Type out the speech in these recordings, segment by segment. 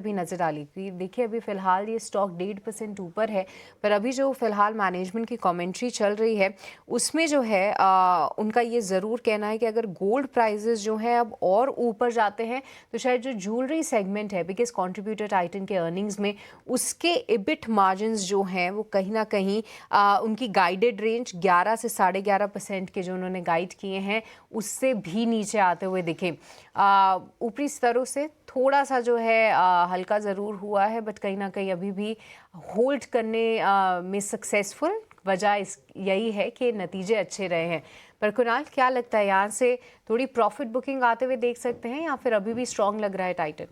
भी नज़र डाली कि देखिए अभी फ़िलहाल ये स्टॉक 1.5% ऊपर है, पर अभी जो फ़िलहाल मैनेजमेंट की कमेंट्री चल रही है उसमें जो है उनका ये ज़रूर कहना है कि अगर गोल्ड प्राइजेस जो हैं अब और ऊपर जाते हैं तो शायद जो ज्वेलरी सेगमेंट है, बिगेस्ट कंट्रीब्यूटर टाइटन के अर्निंग्स में, उसके इबिट मार्जिन्स जो हैं वो कहीं ना कहीं उनकी गाइडेड रेंज 11 से 11.5% के जो उन्होंने गाइड किए हैं उससे भी नीचे आते हुए दिखे। ऊपरी स्तरों से थोड़ा सा जो है हल्का ज़रूर हुआ है, बट कहीं ना कहीं अभी भी होल्ड करने में सक्सेसफुल। वजह इस यही है कि नतीजे अच्छे रहे हैं। पर कुणाल, क्या लगता है, यहाँ से थोड़ी प्रॉफिट बुकिंग आते हुए देख सकते हैं या फिर अभी भी स्ट्रॉन्ग लग रहा है टाइटन?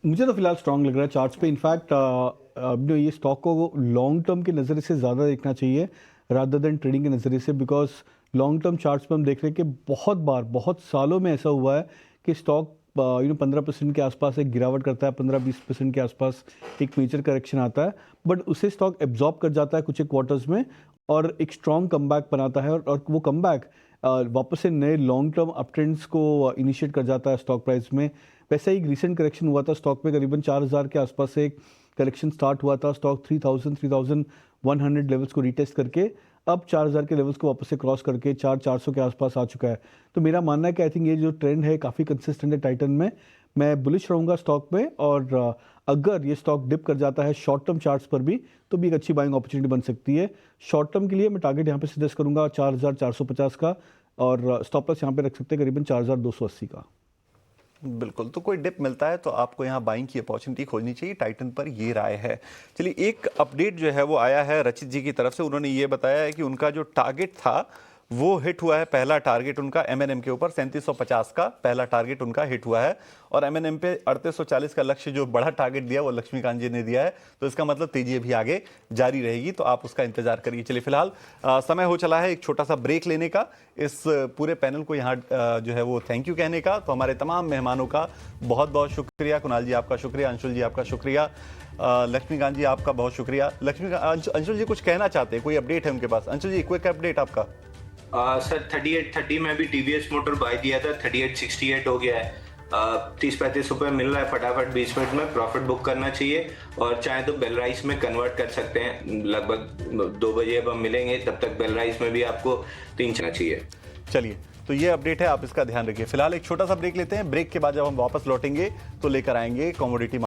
मुझे तो फिलहाल स्ट्रॉन्ग लग रहा है चार्ट्स पे। इनफैक्ट अब ये स्टॉक को लॉन्ग टर्म के नज़रिए से ज़्यादा देखना चाहिए रादर देन ट्रेडिंग के नज़रिए से, बिकॉज लॉन्ग टर्म चार्ट्स पे हम देख रहे हैं कि बहुत बार, बहुत सालों में ऐसा हुआ है कि स्टॉक 15% के आसपास एक गिरावट करता है, 15-20% के आसपास एक मेजर करेक्शन आता है, बट उसे स्टॉक एब्जॉर्ब कर जाता है कुछ एक क्वार्टर्स में और एक स्ट्रॉन्ग कमबैक बनाता है और वो कमबैक वापस से नए लॉन्ग टर्म अप ट्रेंड्स को इनिशिएट कर जाता है स्टॉक प्राइस में। वैसे एक रिसेंट करेक्शन हुआ था स्टॉक में, करीबन 4000 के आसपास से एक करेक्शन स्टार्ट हुआ था। स्टॉक 3100 लेवल्स को रीटेस्ट करके अब 4000 के लेवल्स को वापस से क्रॉस करके 4400 के आसपास आ चुका है। तो मेरा मानना है कि आई थिंक ये जो ट्रेंड है काफ़ी कंसिस्टेंट है टाइटन में। मैं बुलिश रहूँगा स्टॉक में, और अगर ये स्टॉक डिप कर जाता है शॉर्ट टर्म चार्ट्स पर भी तो भी एक अच्छी बाइंग अपॉर्चुनिटी बन सकती है। शॉर्ट टर्म के लिए मैं टारगेट यहाँ पे सजेस्ट करूँगा 4450 का, और स्टॉप लॉस यहाँ पे रख सकते हैं करीबन 4280 का। बिल्कुल, तो कोई डिप मिलता है तो आपको यहाँ बाइंग की अपॉर्चुनिटी खोजनी चाहिए, टाइटन पर ये राय है। चलिए, एक अपडेट जो है वो आया है रचित जी की तरफ से। उन्होंने ये बताया है कि उनका जो टारगेट था वो हिट हुआ है। पहला टारगेट उनका एमएनएम के ऊपर 3750 का पहला टारगेट उनका हिट हुआ है, और एमएनएम पे 3840 का लक्ष्य जो बड़ा टारगेट दिया वो लक्ष्मीकांत जी ने दिया है। तो इसका मतलब तेजी अभी आगे जारी रहेगी, तो आप उसका इंतजार करिए। चलिए, फिलहाल समय हो चला है एक छोटा सा ब्रेक लेने का। इस पूरे पैनल को यहाँ जो है वो थैंक यू कहने का। तो हमारे तमाम मेहमानों का बहुत बहुत शुक्रिया। कुणाल जी आपका शुक्रिया, अंशुल जी आपका शुक्रिया, लक्ष्मीकांत जी आपका बहुत शुक्रिया। लक्ष्मीकांत, अंशुल जी कुछ कहना चाहते हैं, कोई अपडेट है उनके पास? अंशुल जी, क्विक अपडेट आपका। सर 3830 में भी टीवीएस मोटर बाय दिया था, 3868 हो गया है। 30-35 रुपए मिल रहा है, फटाफट 20 मिनट में प्रॉफिट बुक करना चाहिए, और चाहे तो बेल राइस में कन्वर्ट कर सकते हैं। लगभग 2 बजे अब हम मिलेंगे, तब तक बेल राइस में भी आपको 3 चलना चाहिए। चलिए, तो ये अपडेट है, आप इसका ध्यान रखिए। फिलहाल एक छोटा सा ब्रेक लेते हैं। ब्रेक के बाद जब हम वापस लौटेंगे तो लेकर आएंगे कमोडिटी